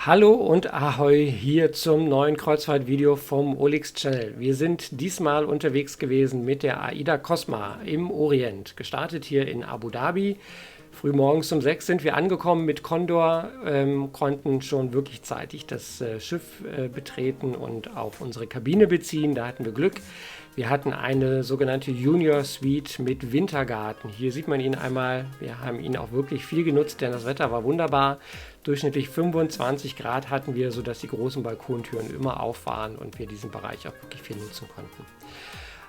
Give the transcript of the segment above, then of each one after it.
Hallo und Ahoi hier zum neuen Kreuzfahrt-Video vom OLX Channel. Wir sind diesmal unterwegs gewesen mit der AIDA Cosma im Orient. Gestartet hier in Abu Dhabi. Frühmorgens um 6 sind wir angekommen mit Condor, konnten schon wirklich zeitig das Schiff betreten und auf unsere Kabine beziehen. Da hatten wir Glück. Wir hatten eine sogenannte Junior Suite mit Wintergarten. Hier sieht man ihn einmal. Wir haben ihn auch wirklich viel genutzt, denn das Wetter war wunderbar. Durchschnittlich 25 Grad hatten wir, sodass die großen Balkontüren immer auf waren und wir diesen Bereich auch wirklich viel nutzen konnten.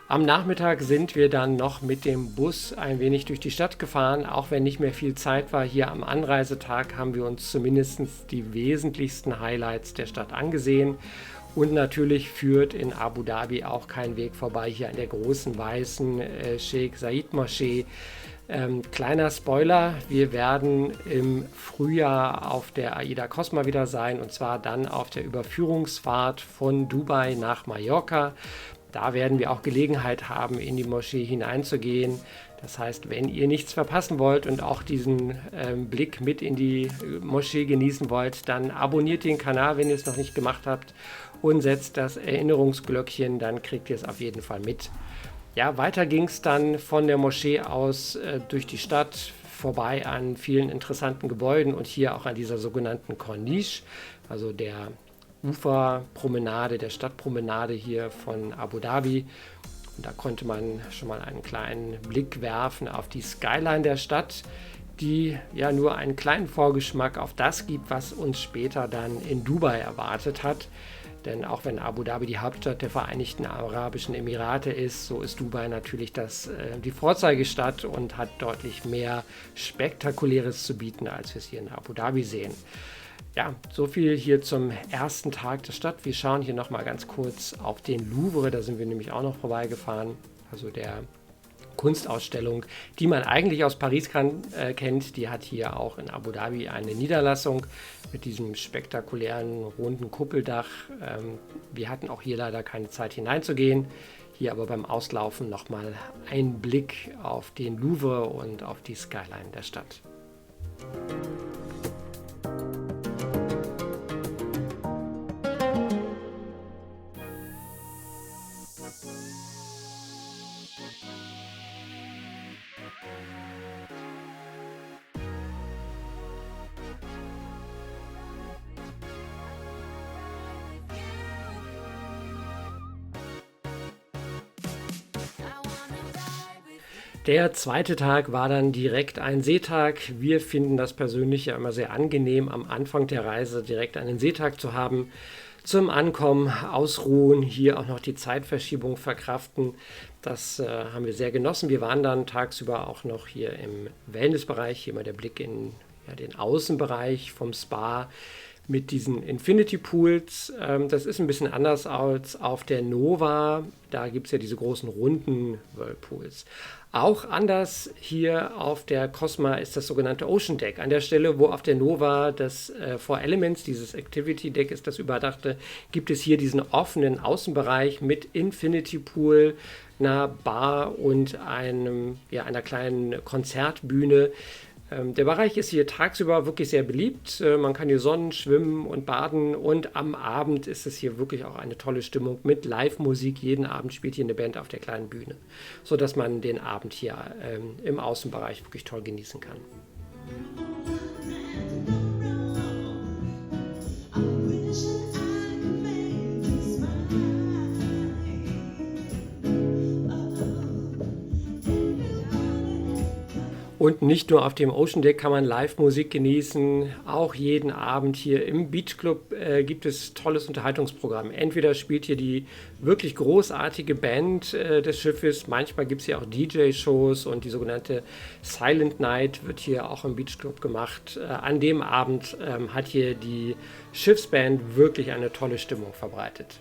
Am Nachmittag sind wir dann noch mit dem Bus ein wenig durch die Stadt gefahren. Auch wenn nicht mehr viel Zeit war, hier am Anreisetag haben wir uns zumindest die wesentlichsten Highlights der Stadt angesehen. Und natürlich führt in Abu Dhabi auch kein Weg vorbei hier an der großen weißen Sheikh Zayed Moschee. Kleiner Spoiler, wir werden im Frühjahr auf der AIDA Cosma wieder sein, und zwar dann auf der Überführungsfahrt von Dubai nach Mallorca. Da werden wir auch Gelegenheit haben, in die Moschee hineinzugehen. Das heißt, wenn ihr nichts verpassen wollt und auch diesen Blick mit in die Moschee genießen wollt, dann abonniert den Kanal, wenn ihr es noch nicht gemacht habt, und setzt das Erinnerungsglöckchen, dann kriegt ihr es auf jeden Fall mit. Ja, weiter ging es dann von der Moschee aus durch die Stadt, vorbei an vielen interessanten Gebäuden und hier auch an dieser sogenannten Corniche, also der Uferpromenade, der Stadtpromenade hier von Abu Dhabi. Und da konnte man schon mal einen kleinen Blick werfen auf die Skyline der Stadt, die ja nur einen kleinen Vorgeschmack auf das gibt, was uns später dann in Dubai erwartet hat. Denn auch wenn Abu Dhabi die Hauptstadt der Vereinigten Arabischen Emirate ist, so ist Dubai natürlich die Vorzeigestadt und hat deutlich mehr Spektakuläres zu bieten, als wir es hier in Abu Dhabi sehen. Ja, so viel hier zum ersten Tag der Stadt. Wir schauen hier nochmal ganz kurz auf den Louvre, da sind wir nämlich auch noch vorbeigefahren, also der Kunstausstellung, die man eigentlich aus Paris kennt. Die hat hier auch in Abu Dhabi eine Niederlassung mit diesem spektakulären runden Kuppeldach. Wir hatten auch hier leider keine Zeit hineinzugehen. Hier aber beim Auslaufen nochmal ein Blick auf den Louvre und auf die Skyline der Stadt. Der zweite Tag war dann direkt ein Seetag. Wir finden das persönlich ja immer sehr angenehm, am Anfang der Reise direkt einen Seetag zu haben. Zum Ankommen, ausruhen, hier auch noch die Zeitverschiebung verkraften. Das haben wir sehr genossen. Wir waren dann tagsüber auch noch hier im Wellnessbereich. Hier mal der Blick in den Außenbereich vom Spa mit diesen Infinity Pools. Das ist ein bisschen anders als auf der Nova. Da gibt es ja diese großen runden Whirlpools. Auch anders hier auf der Cosma ist das sogenannte Ocean Deck. An der Stelle, wo auf der Nova das Four Elements, dieses Activity Deck ist, das überdachte, gibt es hier diesen offenen Außenbereich mit Infinity Pool, einer Bar und einer kleinen Konzertbühne. Der Bereich ist hier tagsüber wirklich sehr beliebt. Man kann hier sonnen, schwimmen und baden, und am Abend ist es hier wirklich auch eine tolle Stimmung mit Live-Musik. Jeden Abend spielt hier eine Band auf der kleinen Bühne, sodass man den Abend hier im Außenbereich wirklich toll genießen kann. Und nicht nur auf dem Ocean Deck kann man Live-Musik genießen, auch jeden Abend hier im Beach Club gibt es tolles Unterhaltungsprogramm. Entweder spielt hier die wirklich großartige Band des Schiffes, manchmal gibt es hier auch DJ-Shows, und die sogenannte Silent Night wird hier auch im Beach Club gemacht. An dem Abend hat hier die Schiffsband wirklich eine tolle Stimmung verbreitet.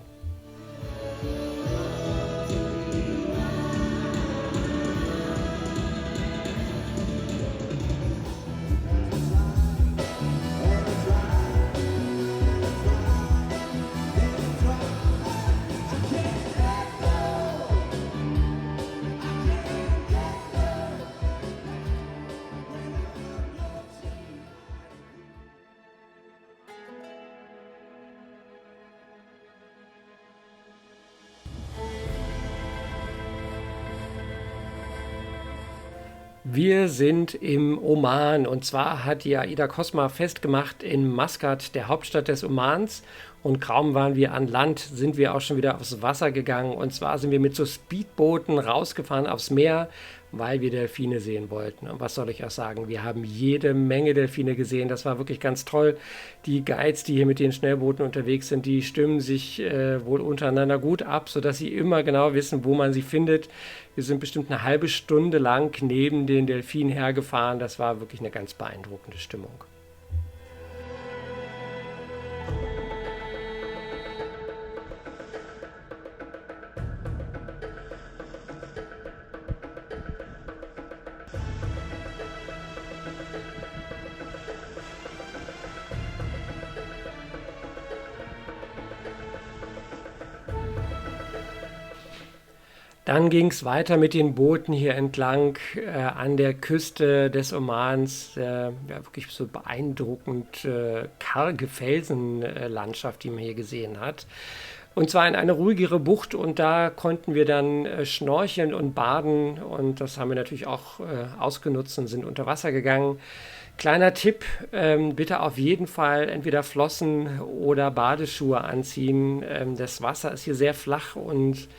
Wir sind im Oman und zwar hat die AIDA Cosma festgemacht in Maskat, der Hauptstadt des Omans. Und kaum waren wir an Land, sind wir auch schon wieder aufs Wasser gegangen. Und zwar sind wir mit so Speedbooten rausgefahren aufs Meer, weil wir Delfine sehen wollten. Und was soll ich auch sagen? Wir haben jede Menge Delfine gesehen. Das war wirklich ganz toll. Die Guides, die hier mit den Schnellbooten unterwegs sind, die stimmen sich wohl untereinander gut ab, sodass sie immer genau wissen, wo man sie findet. Wir sind bestimmt eine halbe Stunde lang neben den Delfinen hergefahren. Das war wirklich eine ganz beeindruckende Stimmung. Dann ging es weiter mit den Booten hier entlang an der Küste des Omans. Ja, wirklich so beeindruckend karge Felsenlandschaft, die man hier gesehen hat. Und zwar in eine ruhigere Bucht und da konnten wir dann schnorcheln und baden und das haben wir natürlich auch ausgenutzt und sind unter Wasser gegangen. Kleiner Tipp, bitte auf jeden Fall entweder Flossen oder Badeschuhe anziehen. Das Wasser ist hier sehr flach und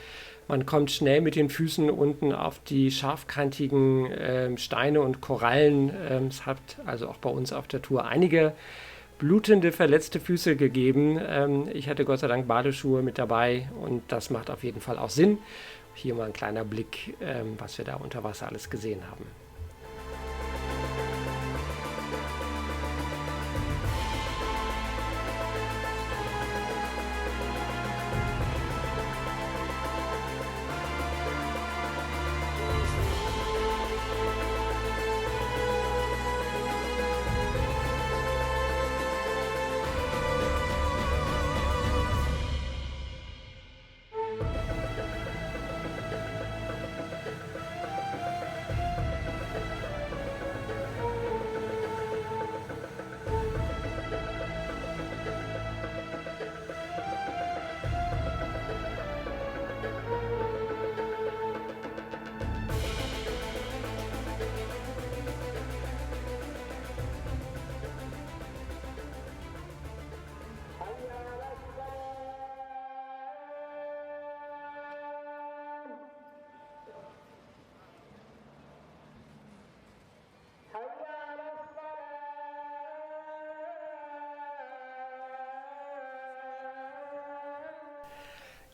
man kommt schnell mit den Füßen unten auf die scharfkantigen Steine und Korallen. Es hat also auch bei uns auf der Tour einige blutende, verletzte Füße gegeben. Ich hatte Gott sei Dank Badeschuhe mit dabei und das macht auf jeden Fall auch Sinn. Hier mal ein kleiner Blick, was wir da unter Wasser alles gesehen haben.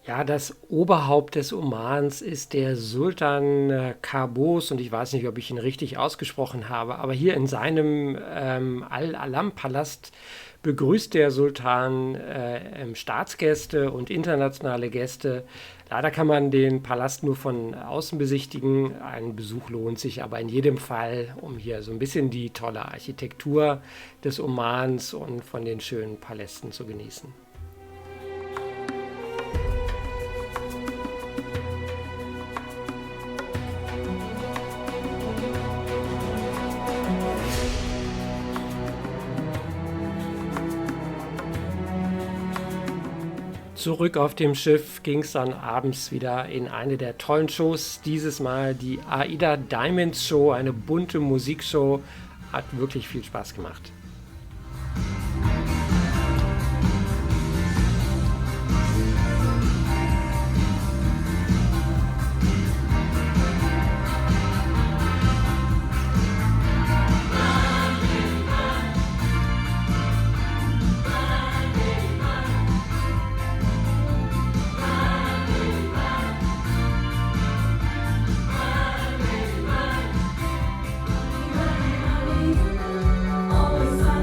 Ja, das Oberhaupt des Omans ist der Sultan Qaboos und ich weiß nicht, ob ich ihn richtig ausgesprochen habe, aber hier in seinem Al-Alam-Palast begrüßt der Sultan Staatsgäste und internationale Gäste. Leider kann man den Palast nur von außen besichtigen. Ein Besuch lohnt sich aber in jedem Fall, um hier so ein bisschen die tolle Architektur des Omans und von den schönen Palästen zu genießen. Zurück auf dem Schiff ging es dann abends wieder in eine der tollen Shows. Dieses Mal die AIDA Diamonds Show, eine bunte Musikshow. Hat wirklich viel Spaß gemacht. Always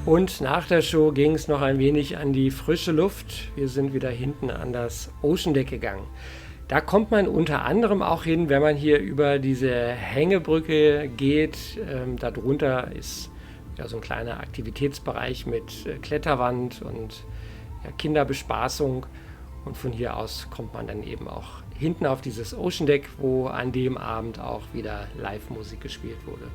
Und nach der Show ging es noch ein wenig an die frische Luft. Wir sind wieder hinten an das Ocean Deck gegangen. Da kommt man unter anderem auch hin, wenn man hier über diese Hängebrücke geht. Darunter ist ja so ein kleiner Aktivitätsbereich mit Kletterwand und ja, Kinderbespaßung. Und von hier aus kommt man dann eben auch hinten auf dieses Ocean Deck, wo an dem Abend auch wieder Live-Musik gespielt wurde.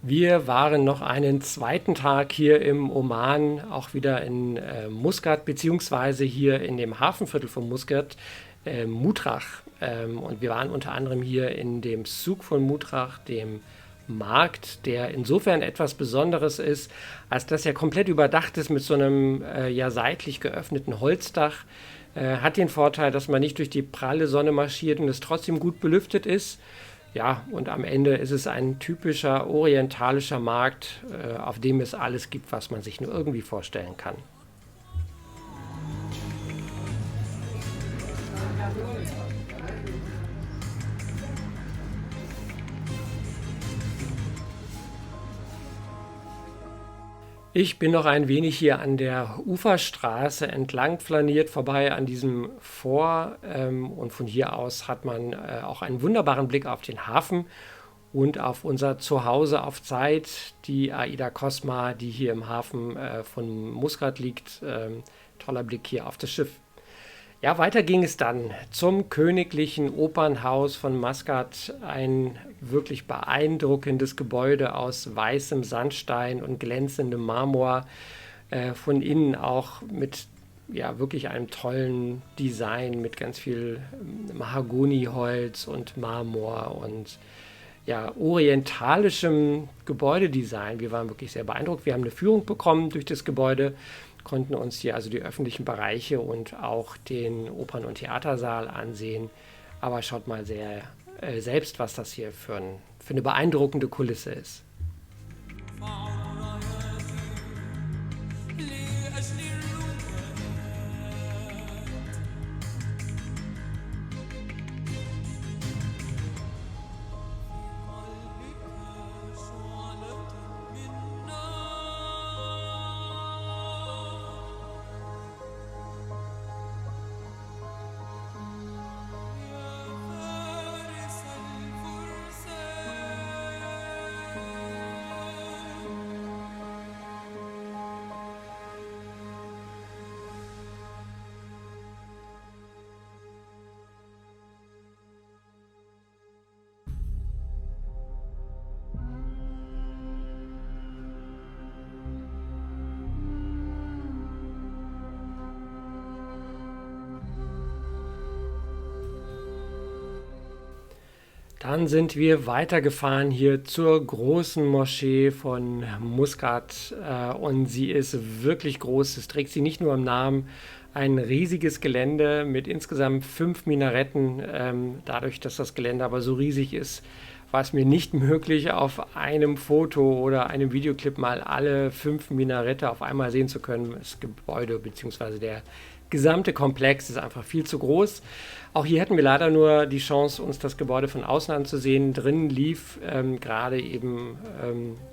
Wir waren noch einen zweiten Tag hier im Oman, auch wieder in Muscat, beziehungsweise hier in dem Hafenviertel von Muscat, Mutrach. Und wir waren unter anderem hier in dem Souk von Mutrach, dem Markt, der insofern etwas Besonderes ist, als dass er komplett überdacht ist mit so einem ja seitlich geöffneten Holzdach. Hat den Vorteil, dass man nicht durch die pralle Sonne marschiert und es trotzdem gut belüftet ist. Ja, und am Ende ist es ein typischer orientalischer Markt, auf dem es alles gibt, was man sich nur irgendwie vorstellen kann. Ich bin noch ein wenig hier an der Uferstraße entlang flaniert, vorbei an diesem Fort, und von hier aus hat man auch einen wunderbaren Blick auf den Hafen und auf unser Zuhause auf Zeit, die AIDA Cosma, die hier im Hafen von Muscat liegt. Toller Blick hier auf das Schiff. Ja, weiter ging es dann zum Königlichen Opernhaus von Muscat, ein wirklich beeindruckendes Gebäude aus weißem Sandstein und glänzendem Marmor, von innen auch mit ja, wirklich einem tollen Design, mit ganz viel Mahagoniholz und Marmor und ja, orientalischem Gebäudedesign. Wir waren wirklich sehr beeindruckt. Wir haben eine Führung bekommen durch das Gebäude, konnten uns hier also die öffentlichen Bereiche und auch den Opern- und Theatersaal ansehen. Aber schaut mal selbst, was das hier für eine beeindruckende Kulisse ist. Dann sind wir weitergefahren hier zur großen Moschee von Muscat, und sie ist wirklich groß. Es trägt sie nicht nur im Namen, ein riesiges Gelände mit insgesamt 5 Minaretten. Dadurch, dass das Gelände aber so riesig ist, war es mir nicht möglich, auf einem Foto oder einem Videoclip mal alle 5 Minarette auf einmal sehen zu können. Das Gebäude bzw. der gesamte Komplex ist einfach viel zu groß. Auch hier hätten wir leider nur die Chance, uns das Gebäude von außen anzusehen. Drinnen lief gerade eben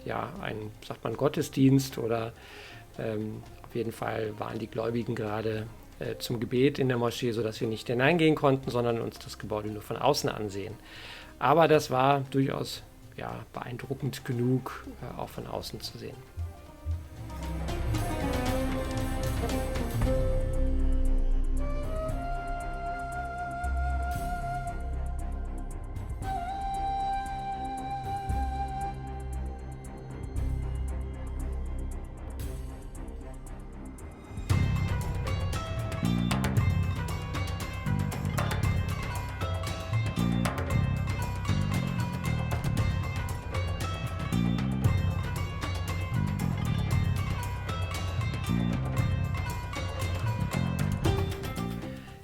ja, ein, sagt man, Gottesdienst oder auf jeden Fall waren die Gläubigen gerade zum Gebet in der Moschee, sodass wir nicht hineingehen konnten, sondern uns das Gebäude nur von außen ansehen. Aber das war durchaus ja, beeindruckend genug, auch von außen zu sehen.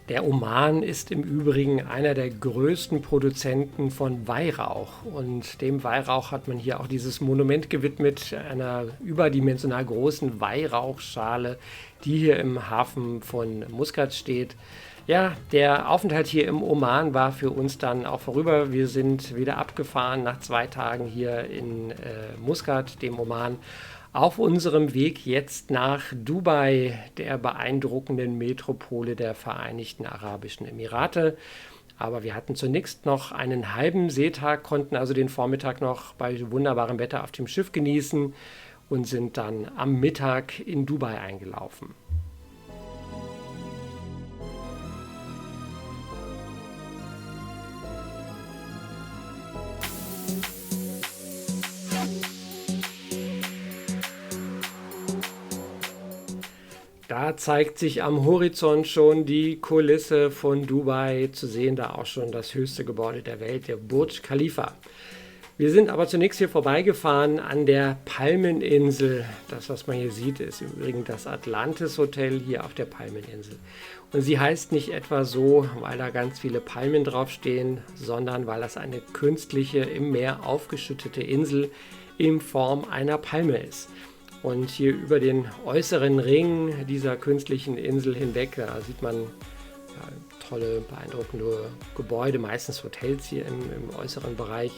Der Oman ist im Übrigen einer der größten Produzenten von Weihrauch. Und dem Weihrauch hat man hier auch dieses Monument gewidmet, einer überdimensional großen Weihrauchschale, die hier im Hafen von Muscat steht. Ja, der Aufenthalt hier im Oman war für uns dann auch vorüber. Wir sind wieder abgefahren nach 2 Tagen hier in Muscat, dem Oman, auf unserem Weg jetzt nach Dubai, der beeindruckenden Metropole der Vereinigten Arabischen Emirate. Aber wir hatten zunächst noch einen halben Seetag, konnten also den Vormittag noch bei wunderbarem Wetter auf dem Schiff genießen und sind dann am Mittag in Dubai eingelaufen. Da zeigt sich am Horizont schon die Kulisse von Dubai, zu sehen da auch schon das höchste Gebäude der Welt, der Burj Khalifa. Wir sind aber zunächst hier vorbeigefahren an der Palmeninsel. Das, was man hier sieht, ist im Übrigen das Atlantis Hotel hier auf der Palmeninsel. Und sie heißt nicht etwa so, weil da ganz viele Palmen draufstehen, sondern weil das eine künstliche, im Meer aufgeschüttete Insel in Form einer Palme ist. Und hier über den äußeren Ring dieser künstlichen Insel hinweg, da sieht man tolle, beeindruckende Gebäude, meistens Hotels hier im äußeren Bereich.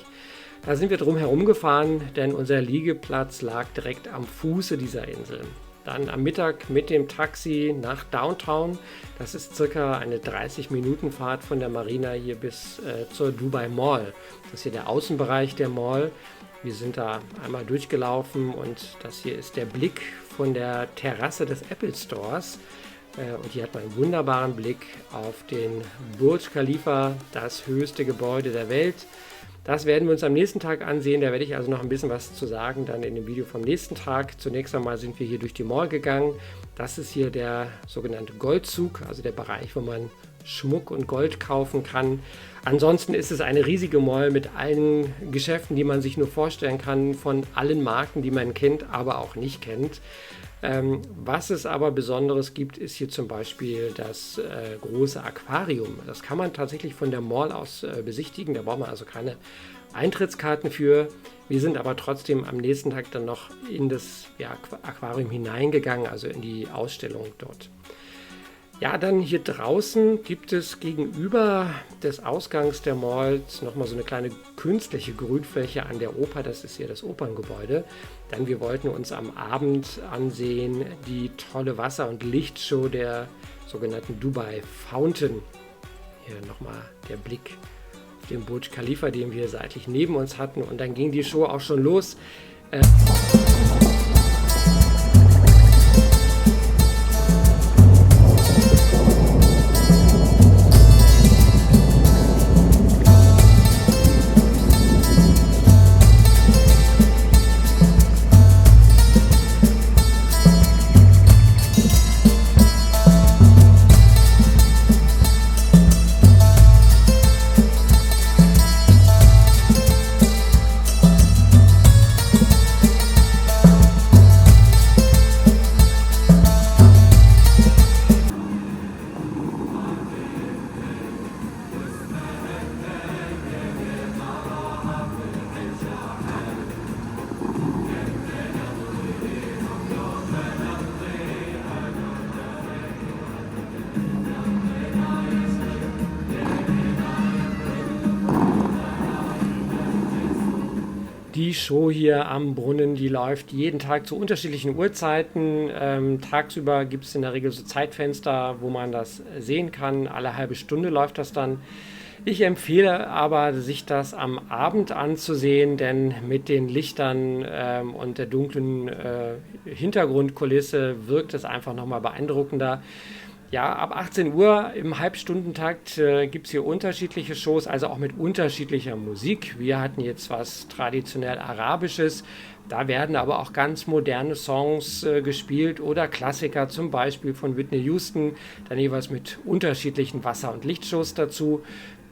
Da sind wir drum herum gefahren, denn unser Liegeplatz lag direkt am Fuße dieser Insel. Dann am Mittag mit dem Taxi nach Downtown. Das ist circa eine 30-Minuten-Fahrt von der Marina hier bis zur Dubai Mall. Das ist hier der Außenbereich der Mall. Wir sind da einmal durchgelaufen und das hier ist der Blick von der Terrasse des Apple Stores. Und hier hat man einen wunderbaren Blick auf den Burj Khalifa, das höchste Gebäude der Welt. Das werden wir uns am nächsten Tag ansehen. Da werde ich also noch ein bisschen was zu sagen, dann in dem Video vom nächsten Tag. Zunächst einmal sind wir hier durch die Mall gegangen. Das ist hier der sogenannte Goldzug, also der Bereich, wo man Schmuck und Gold kaufen kann. Ansonsten ist es eine riesige Mall mit allen Geschäften, die man sich nur vorstellen kann, von allen Marken, die man kennt, aber auch nicht kennt. Was es aber Besonderes gibt, ist hier zum Beispiel das große Aquarium. Das kann man tatsächlich von der Mall aus besichtigen. Da braucht man also keine Eintrittskarten für. Wir sind aber trotzdem am nächsten Tag dann noch in das Aquarium hineingegangen, also in die Ausstellung dort. Ja, dann hier draußen gibt es gegenüber des Ausgangs der Malls nochmal so eine kleine künstliche Grünfläche an der Oper. Das ist hier das Operngebäude. Denn wir wollten uns am Abend ansehen die tolle Wasser- und Lichtshow der sogenannten Dubai Fountain. Hier nochmal der Blick auf den Burj Khalifa, den wir seitlich neben uns hatten. Und dann ging die Show auch schon los. Die Show hier am Brunnen, die läuft jeden Tag zu unterschiedlichen Uhrzeiten. Tagsüber gibt es in der Regel so Zeitfenster, wo man das sehen kann. Alle halbe Stunde läuft das dann. Ich empfehle aber, sich das am Abend anzusehen, denn mit den Lichtern und der dunklen Hintergrundkulisse wirkt es einfach nochmal beeindruckender. Ja, ab 18 Uhr im Halbstundentakt gibt es hier unterschiedliche Shows, also auch mit unterschiedlicher Musik. Wir hatten jetzt was traditionell Arabisches, da werden aber auch ganz moderne Songs gespielt oder Klassiker, zum Beispiel von Whitney Houston, dann jeweils mit unterschiedlichen Wasser- und Lichtshows dazu.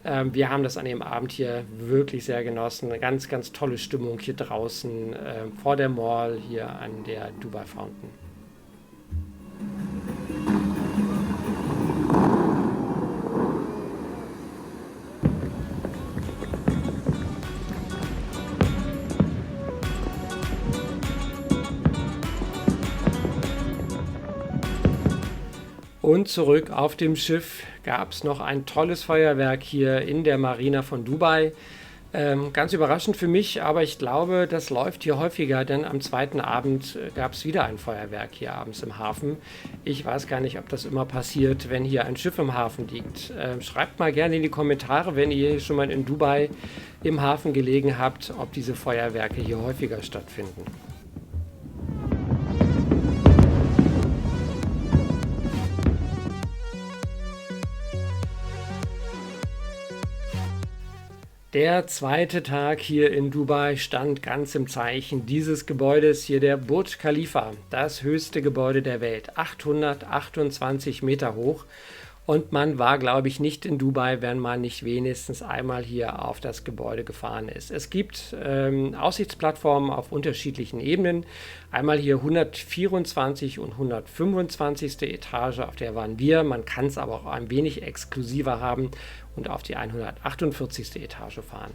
Wir haben das an dem Abend hier wirklich sehr genossen. Eine ganz, ganz tolle Stimmung hier draußen vor der Mall, hier an der Dubai Fountain. Und zurück auf dem Schiff gab es noch ein tolles Feuerwerk hier in der Marina von Dubai. Ganz überraschend für mich, aber ich glaube, das läuft hier häufiger, denn am zweiten Abend gab es wieder ein Feuerwerk hier abends im Hafen. Ich weiß gar nicht, ob das immer passiert, wenn hier ein Schiff im Hafen liegt. Schreibt mal gerne in die Kommentare, wenn ihr schon mal in Dubai im Hafen gelegen habt, ob diese Feuerwerke hier häufiger stattfinden. Der zweite Tag hier in Dubai stand ganz im Zeichen dieses Gebäudes hier, der Burj Khalifa, das höchste Gebäude der Welt, 828 Meter hoch. Und man war, glaube ich, nicht in Dubai, wenn man nicht wenigstens einmal hier auf das Gebäude gefahren ist. Es gibt Aussichtsplattformen auf unterschiedlichen Ebenen. Einmal hier 124 und 125. Etage, auf der waren wir. Man kann es aber auch ein wenig exklusiver haben und auf die 148. Etage fahren.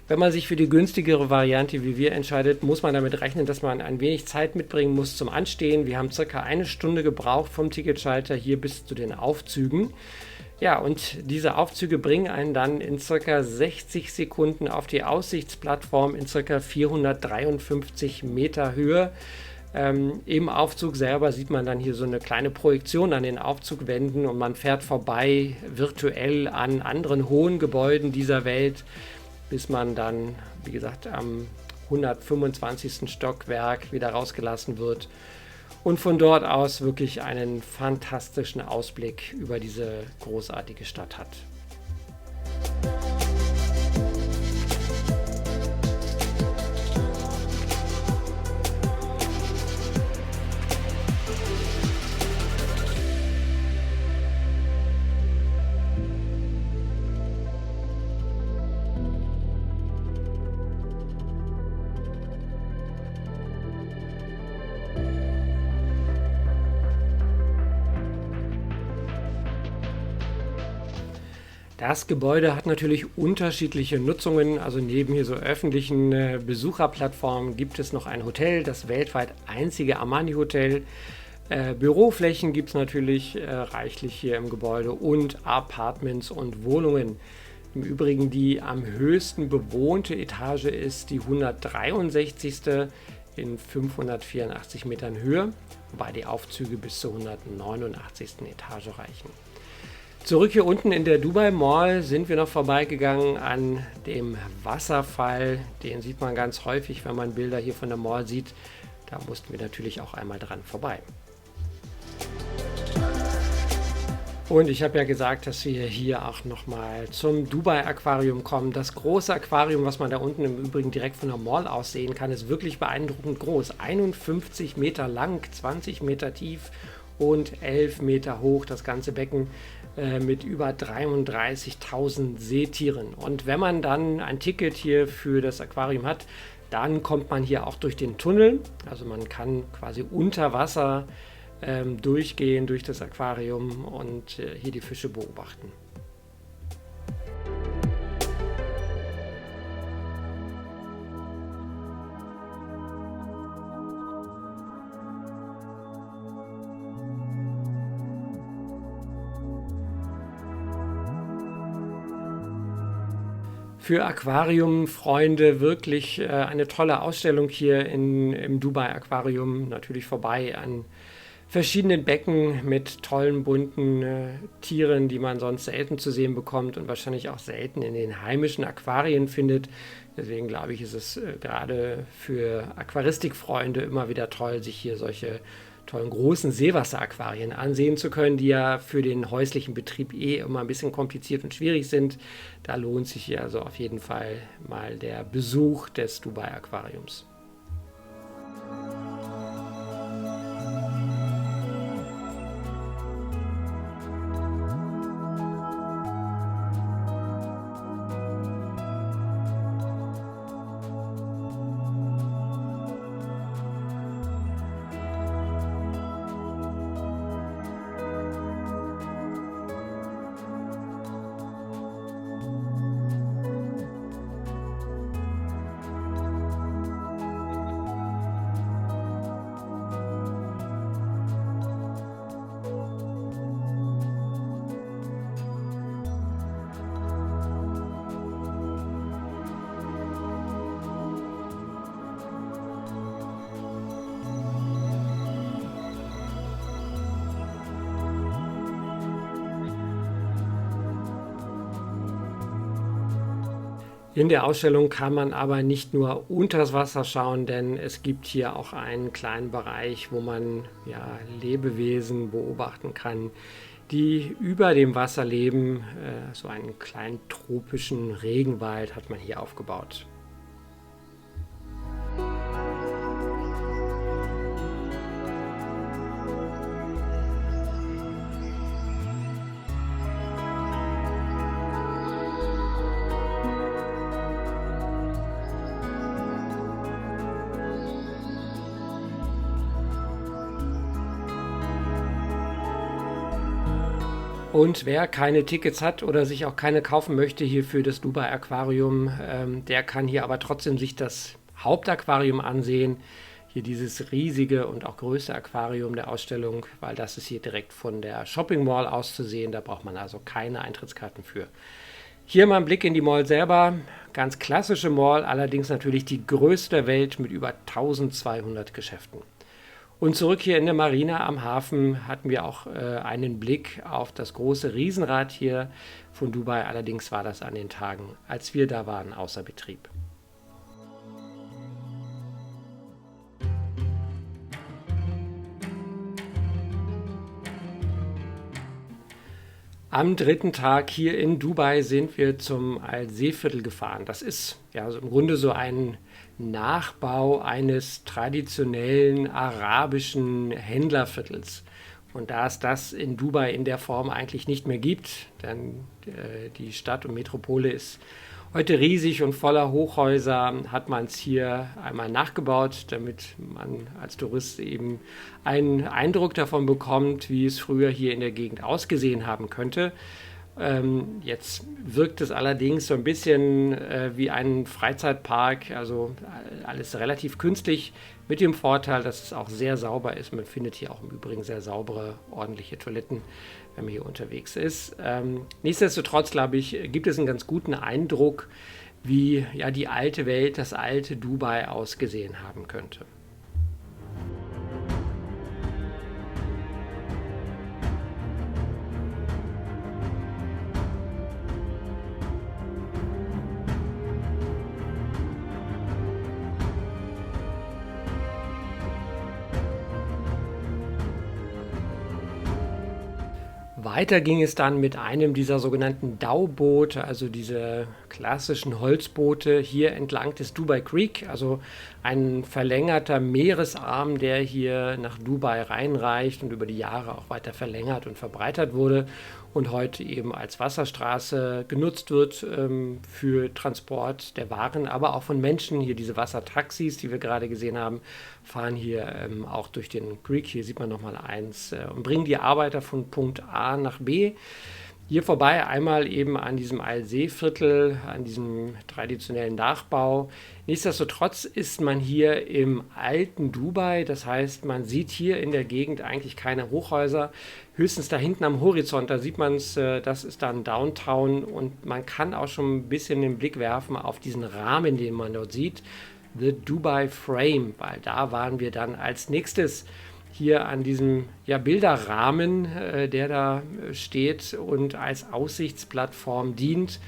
Wenn man sich für die günstigere Variante wie wir entscheidet, muss man damit rechnen, dass man ein wenig Zeit mitbringen muss zum Anstehen. Wir haben circa eine Stunde gebraucht vom Ticketschalter hier bis zu den Aufzügen. Ja, und diese Aufzüge bringen einen dann in circa 60 Sekunden auf die Aussichtsplattform in circa 453 Meter Höhe. Im Aufzug selber sieht man dann hier so eine kleine Projektion an den Aufzugwänden und man fährt vorbei virtuell an anderen hohen Gebäuden dieser Welt, bis man dann, wie gesagt, am 125. Stockwerk wieder rausgelassen wird und von dort aus wirklich einen fantastischen Ausblick über diese großartige Stadt hat. Das Gebäude hat natürlich unterschiedliche Nutzungen. Also neben hier so öffentlichen Besucherplattformen gibt es noch ein Hotel, das weltweit einzige Armani-Hotel. Büroflächen gibt es natürlich reichlich hier im Gebäude und Apartments und Wohnungen. Im Übrigen die am höchsten bewohnte Etage ist die 163. in 584 Metern Höhe, wobei die Aufzüge bis zur 189. Etage reichen. Zurück hier unten in der Dubai Mall sind wir noch vorbeigegangen an dem Wasserfall. Den sieht man ganz häufig, wenn man Bilder hier von der Mall sieht. Da mussten wir natürlich auch einmal dran vorbei. Und ich habe ja gesagt, dass wir hier auch nochmal zum Dubai Aquarium kommen. Das große Aquarium, was man da unten im Übrigen direkt von der Mall aus sehen kann, ist wirklich beeindruckend groß. 51 Meter lang, 20 Meter tief und 11 Meter hoch, das ganze Becken mit über 33.000 Seetieren. Und wenn man dann ein Ticket hier für das Aquarium hat, dann kommt man hier auch durch den Tunnel. Also man kann quasi unter Wasser durchgehen durch das Aquarium und hier die Fische beobachten. Für Aquariumfreunde wirklich eine tolle Ausstellung hier im Dubai Aquarium. Natürlich vorbei an verschiedenen Becken mit tollen bunten Tieren, die man sonst selten zu sehen bekommt und wahrscheinlich auch selten in den heimischen Aquarien findet. Deswegen glaube ich, ist es gerade für Aquaristikfreunde immer wieder toll, sich hier solche tollen großen Seewasseraquarien ansehen zu können, die ja für den häuslichen Betrieb immer ein bisschen kompliziert und schwierig sind. Da lohnt sich hier also auf jeden Fall mal der Besuch des Dubai Aquariums. In der Ausstellung kann man aber nicht nur unter das Wasser schauen, denn es gibt hier auch einen kleinen Bereich, wo man ja, Lebewesen beobachten kann, die über dem Wasser leben. So einen kleinen tropischen Regenwald hat man hier aufgebaut. Und wer keine Tickets hat oder sich auch keine kaufen möchte hier für das Dubai Aquarium, der kann hier aber trotzdem sich das Hauptaquarium ansehen. Hier dieses riesige und auch größte Aquarium der Ausstellung, weil das ist hier direkt von der Shopping Mall aus zu sehen. Da braucht man also keine Eintrittskarten für. Hier mal ein Blick in die Mall selber. Ganz klassische Mall, allerdings natürlich die größte der Welt mit über 1200 Geschäften. Und zurück hier in der Marina am Hafen hatten wir auch einen Blick auf das große Riesenrad hier von Dubai. Allerdings war das an den Tagen, als wir da waren, außer Betrieb. Am dritten Tag hier in Dubai sind wir zum Al-Seeviertel gefahren. Das ist ja also im Grunde so ein Nachbau eines traditionellen arabischen Händlerviertels. Und da es das in Dubai in der Form eigentlich nicht mehr gibt, denn die Stadt und Metropole ist heute riesig und voller Hochhäuser, hat man es hier einmal nachgebaut, damit man als Tourist eben einen Eindruck davon bekommt, wie es früher hier in der Gegend ausgesehen haben könnte. Jetzt wirkt es allerdings so ein bisschen wie ein Freizeitpark, also alles relativ künstlich, mit dem Vorteil, dass es auch sehr sauber ist. Man findet hier auch im Übrigen sehr saubere, ordentliche Toiletten, wenn man hier unterwegs ist. Nichtsdestotrotz, glaube ich, gibt es einen ganz guten Eindruck, wie ja die alte Welt, das alte Dubai ausgesehen haben könnte. Weiter ging es dann mit einem dieser sogenannten Dhow-Boote, also diese klassischen Holzboote hier entlang des Dubai Creek, also ein verlängerter Meeresarm, der hier nach Dubai reinreicht und über die Jahre auch weiter verlängert und verbreitert wurde und heute eben als Wasserstraße genutzt wird für Transport der Waren, aber auch von Menschen. Hier diese Wassertaxis, die wir gerade gesehen haben, fahren hier auch durch den Creek. Hier sieht man nochmal eins und bringen die Arbeiter von Punkt A nach B. Hier vorbei einmal eben an diesem Al-See-Viertel, an diesem traditionellen Nachbau. Nichtsdestotrotz ist man hier im alten Dubai, das heißt, man sieht hier in der Gegend eigentlich keine Hochhäuser, höchstens da hinten am Horizont, da sieht man es, das ist dann Downtown und man kann auch schon ein bisschen den Blick werfen auf diesen Rahmen, den man dort sieht, The Dubai Frame, weil da waren wir dann als nächstes hier an diesem Bilderrahmen, der da steht und als Aussichtsplattform dient.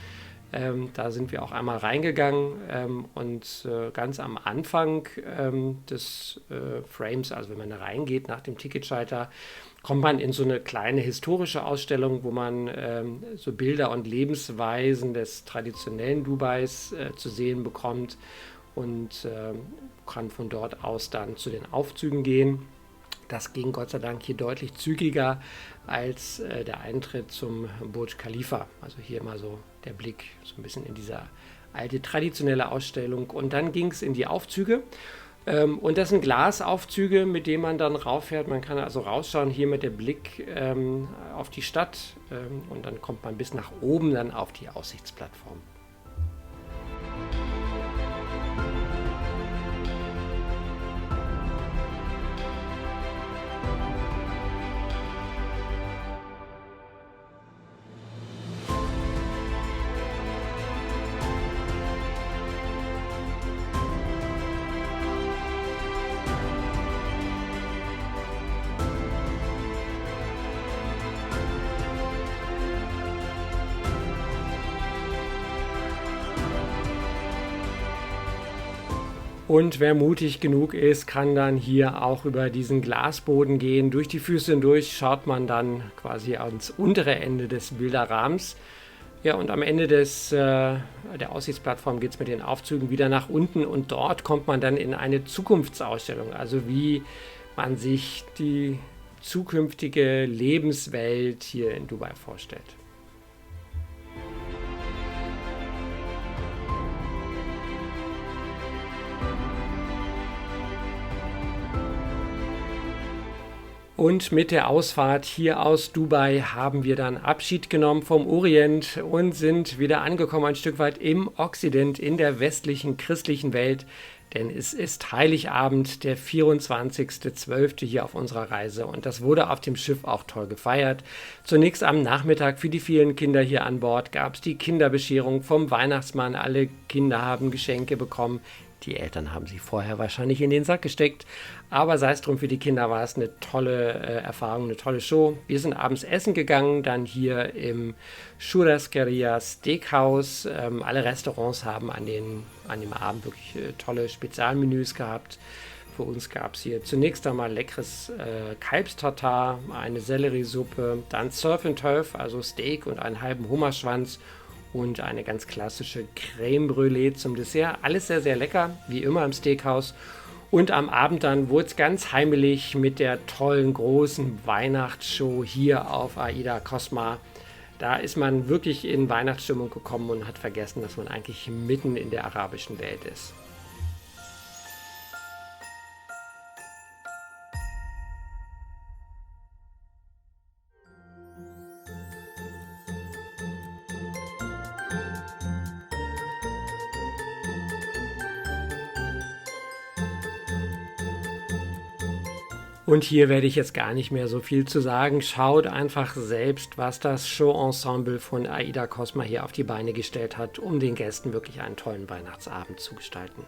Da sind wir auch einmal reingegangen und ganz am Anfang des Frames, also wenn man da reingeht nach dem Ticketschalter, kommt man in so eine kleine historische Ausstellung, wo man so Bilder und Lebensweisen des traditionellen Dubais zu sehen bekommt und kann von dort aus dann zu den Aufzügen gehen. Das ging Gott sei Dank hier deutlich zügiger als der Eintritt zum Burj Khalifa. Also hier mal so der Blick so ein bisschen in diese alte traditionelle Ausstellung. Und dann ging es in die Aufzüge. Und das sind Glasaufzüge, mit denen man dann rauffährt. Man kann also rausschauen hier mit dem Blick auf die Stadt. Und dann kommt man bis nach oben dann auf die Aussichtsplattform. Und wer mutig genug ist, kann dann hier auch über diesen Glasboden gehen. Durch die Füße hindurch schaut man dann quasi ans untere Ende des Bilderrahmens. Ja, und am Ende der Aussichtsplattform geht es mit den Aufzügen wieder nach unten und dort kommt man dann in eine Zukunftsausstellung, also wie man sich die zukünftige Lebenswelt hier in Dubai vorstellt. Und mit der Ausfahrt hier aus Dubai haben wir dann Abschied genommen vom Orient und sind wieder angekommen ein Stück weit im Okzident, in der westlichen christlichen Welt. Denn es ist Heiligabend, der 24.12. hier auf unserer Reise. Und das wurde auf dem Schiff auch toll gefeiert. Zunächst am Nachmittag für die vielen Kinder hier an Bord gab es die Kinderbescherung vom Weihnachtsmann. Alle Kinder haben Geschenke bekommen. Die Eltern haben sie vorher wahrscheinlich in den Sack gesteckt. Aber sei es drum, für die Kinder war es eine tolle Erfahrung, eine tolle Show. Wir sind abends essen gegangen, dann hier im Churrascaria Steakhouse. Alle Restaurants haben an dem Abend wirklich tolle Spezialmenüs gehabt. Für uns gab es hier zunächst einmal leckeres Kalbstartar, eine Selleriesuppe, dann Surf and Turf, also Steak und einen halben Hummerschwanz und eine ganz klassische Crème Brûlée zum Dessert. Alles sehr, sehr lecker, wie immer im Steakhouse. Und am Abend dann wurde es ganz heimelig mit der tollen, großen Weihnachtsshow hier auf AIDA Cosma. Da ist man wirklich in Weihnachtsstimmung gekommen und hat vergessen, dass man eigentlich mitten in der arabischen Welt ist. Und hier werde ich jetzt gar nicht mehr so viel zu sagen. Schaut einfach selbst, was das Show-Ensemble von AIDA Cosma hier auf die Beine gestellt hat, um den Gästen wirklich einen tollen Weihnachtsabend zu gestalten.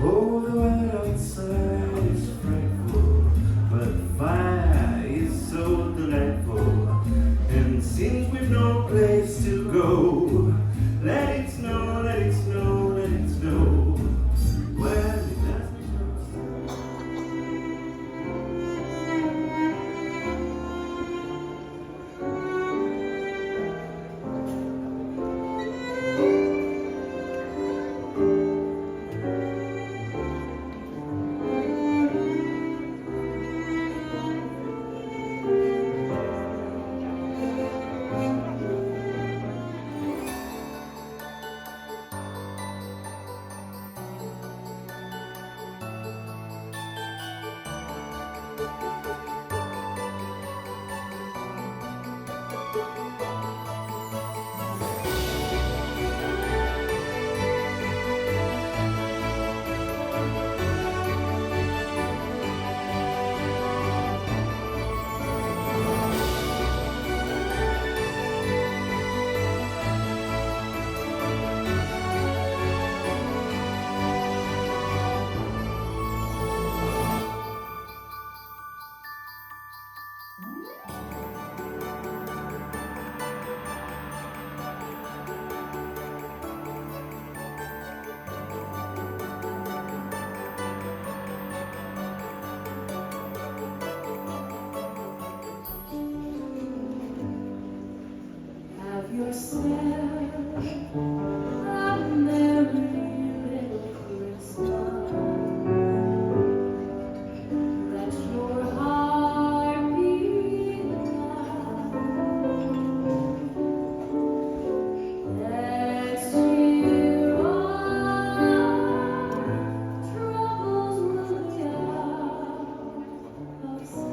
Oh, the weather outside is frightful, but the fire is so delightful. And since we've no place to go, let it snow, let it snow, let it snow. Well, it doesn't snow. Have yourself a merry little Christmas. Let your heart be light. Next year our troubles will be out of sight.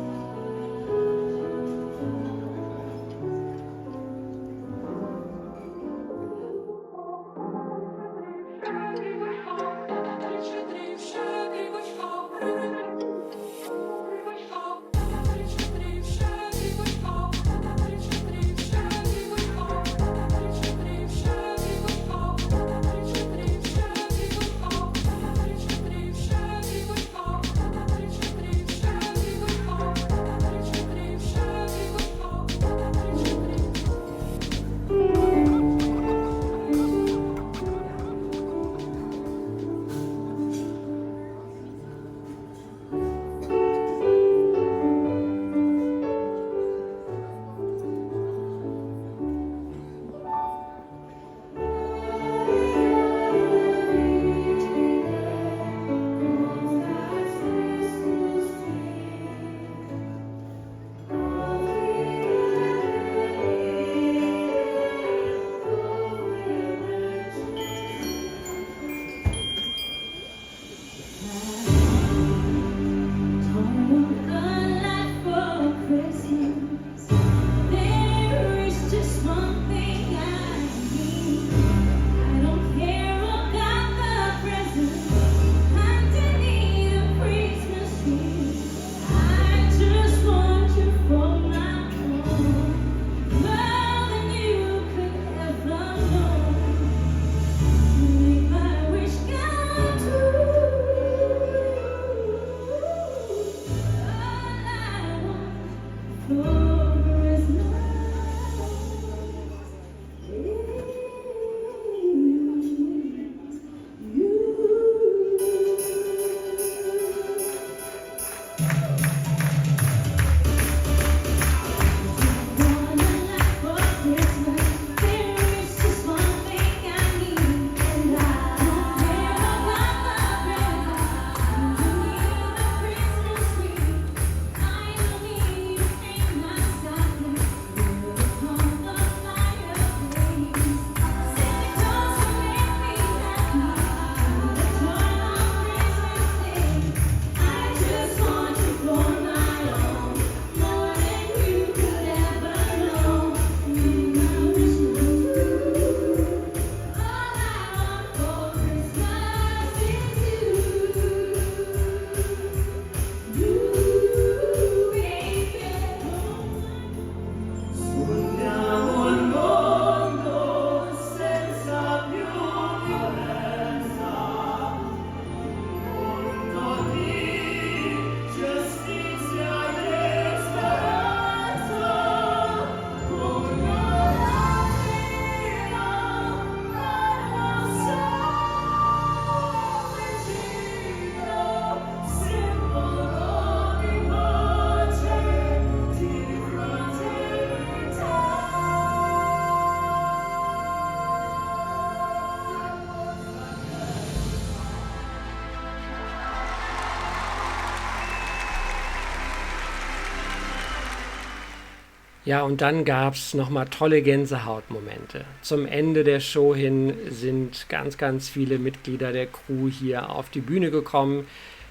Ja, und dann gab es nochmal tolle Gänsehautmomente. Zum Ende der Show hin sind ganz, ganz viele Mitglieder der Crew hier auf die Bühne gekommen,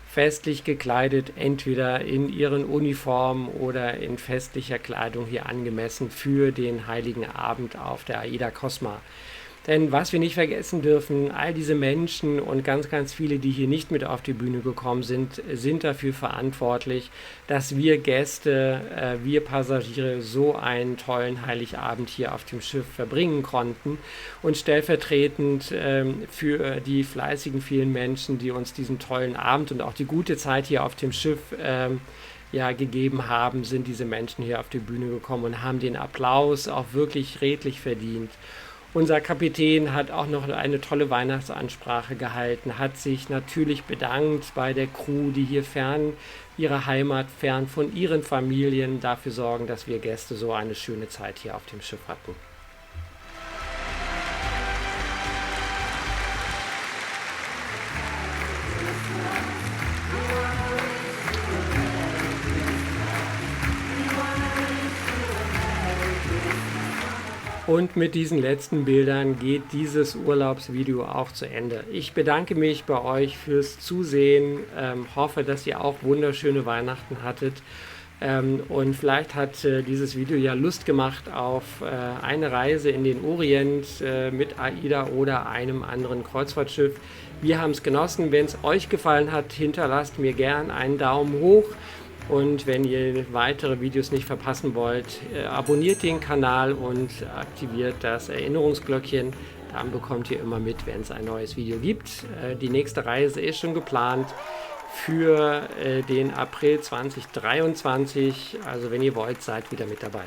festlich gekleidet, entweder in ihren Uniformen oder in festlicher Kleidung hier angemessen für den Heiligen Abend auf der AIDA Cosma. Denn was wir nicht vergessen dürfen, all diese Menschen und ganz, ganz viele, die hier nicht mit auf die Bühne gekommen sind, sind dafür verantwortlich, dass wir Gäste, wir Passagiere so einen tollen Heiligabend hier auf dem Schiff verbringen konnten. Und stellvertretend für die fleißigen vielen Menschen, die uns diesen tollen Abend und auch die gute Zeit hier auf dem Schiff gegeben haben, sind diese Menschen hier auf die Bühne gekommen und haben den Applaus auch wirklich redlich verdient. Unser Kapitän hat auch noch eine tolle Weihnachtsansprache gehalten, hat sich natürlich bedankt bei der Crew, die hier fern ihrer Heimat, fern von ihren Familien dafür sorgen, dass wir Gäste so eine schöne Zeit hier auf dem Schiff hatten. Und mit diesen letzten Bildern geht dieses Urlaubsvideo auch zu Ende. Ich bedanke mich bei euch fürs Zusehen, hoffe, dass ihr auch wunderschöne Weihnachten hattet. Und vielleicht hat dieses Video ja Lust gemacht auf eine Reise in den Orient mit AIDA oder einem anderen Kreuzfahrtschiff. Wir haben es genossen. Wenn es euch gefallen hat, hinterlasst mir gern einen Daumen hoch. Und wenn ihr weitere Videos nicht verpassen wollt, abonniert den Kanal und aktiviert das Erinnerungsglöckchen. Dann bekommt ihr immer mit, wenn es ein neues Video gibt. Die nächste Reise ist schon geplant für den April 2023. Also wenn ihr wollt, seid wieder mit dabei.